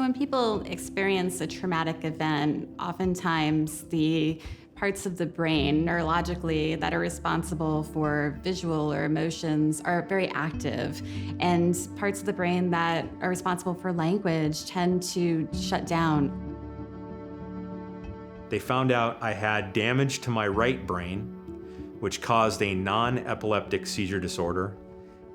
When people experience a traumatic event, oftentimes the parts of the brain neurologically that are responsible for visual or emotions are very active, and parts of the brain that are responsible for language tend to shut down. They found out I had damage to my right brain, which caused a non-epileptic seizure disorder,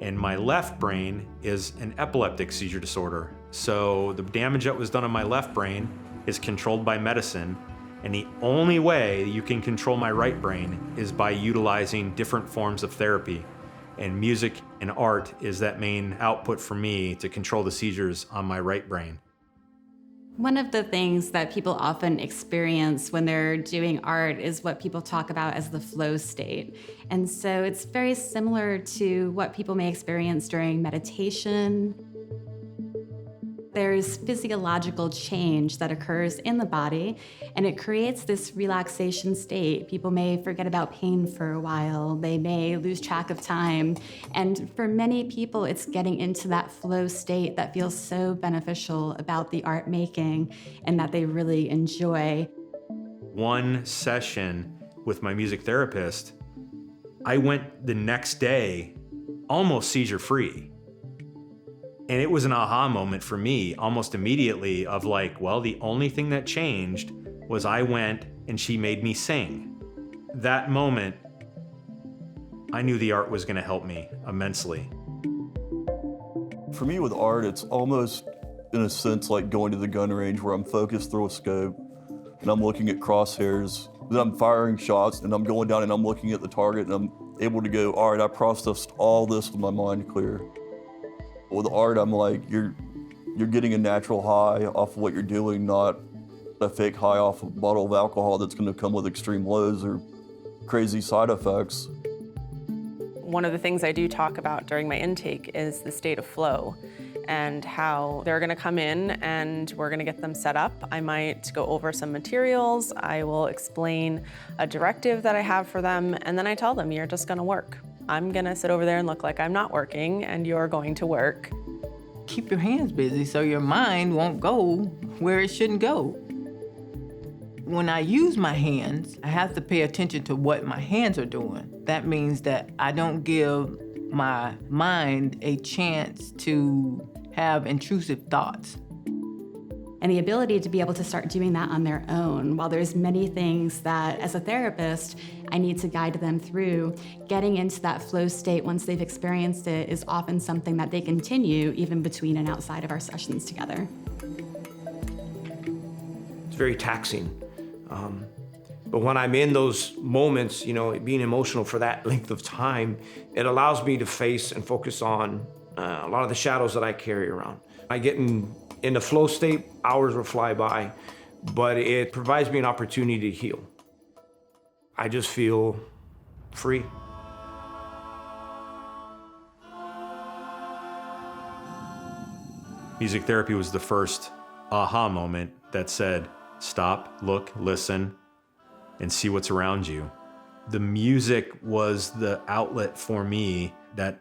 and my left brain is an epileptic seizure disorder. So the damage that was done on my left brain is controlled by medicine, and the only way you can control my right brain is by utilizing different forms of therapy. And music and art is that main output for me to control the seizures on my right brain. One of the things that people often experience when they're doing art is what people talk about as the flow state. And so it's very similar to what people may experience during meditation. There's physiological change that occurs in the body, and it creates this relaxation state. People may forget about pain for a while. They may lose track of time. And for many people, it's getting into that flow state that feels so beneficial about the art making and that they really enjoy. One session with my music therapist, I went the next day almost seizure-free. And it was an aha moment for me almost immediately of like, well, the only thing that changed was I went and she made me sing. That moment, I knew the art was gonna help me immensely. For me with art, it's almost in a sense like going to the gun range where I'm focused through a scope and I'm looking at crosshairs, then I'm firing shots and I'm going down and I'm looking at the target and I'm able to go, all right, I processed all this with my mind clear. With art, I'm like, you're getting a natural high off of what you're doing, not a fake high off a bottle of alcohol that's gonna come with extreme lows or crazy side effects. One of the things I do talk about during my intake is the state of flow and how they're gonna come in and we're gonna get them set up. I might go over some materials, I will explain a directive that I have for them, and then I tell them, you're just gonna work. I'm gonna sit over there and look like I'm not working, and you're going to work. Keep your hands busy so your mind won't go where it shouldn't go. When I use my hands, I have to pay attention to what my hands are doing. That means that I don't give my mind a chance to have intrusive thoughts. And the ability to be able to start doing that on their own, while there's many things that, as a therapist, I need to guide them through, getting into that flow state once they've experienced it is often something that they continue even between and outside of our sessions together. It's very taxing. But when I'm in those moments, being emotional for that length of time, it allows me to face and focus on a lot of the shadows that I carry around. I get in the flow state, hours will fly by, but it provides me an opportunity to heal. I just feel free. Music therapy was the first aha moment that said, stop, look, listen, and see what's around you. The music was the outlet for me that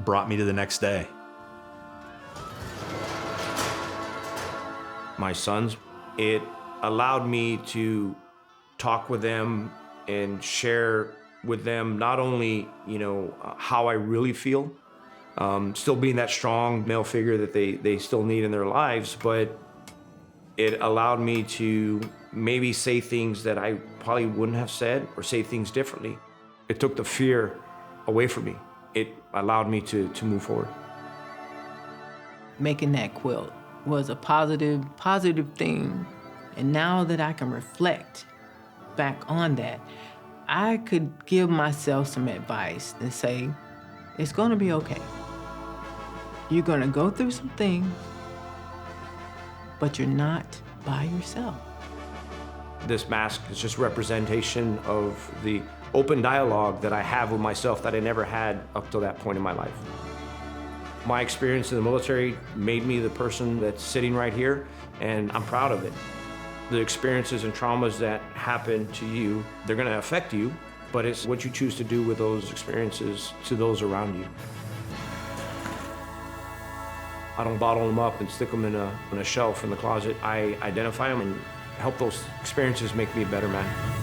brought me to the next day. My sons, it allowed me to talk with them and share with them not only, how I really feel, still being that strong male figure that they still need in their lives, but it allowed me to maybe say things that I probably wouldn't have said or say things differently. It took the fear away from me. It allowed me to move forward. Making that quilt was a positive thing. And now that I can reflect back on that, I could give myself some advice and say, it's gonna be okay. You're gonna go through some things, but you're not by yourself. This mask is just representation of the open dialogue that I have with myself that I never had up till that point in my life. My experience in the military made me the person that's sitting right here, and I'm proud of it. The experiences and traumas that happen to you, they're gonna affect you, but it's what you choose to do with those experiences to those around you. I don't bottle them up and stick them in a shelf in the closet. I identify them and help those experiences make me a better man.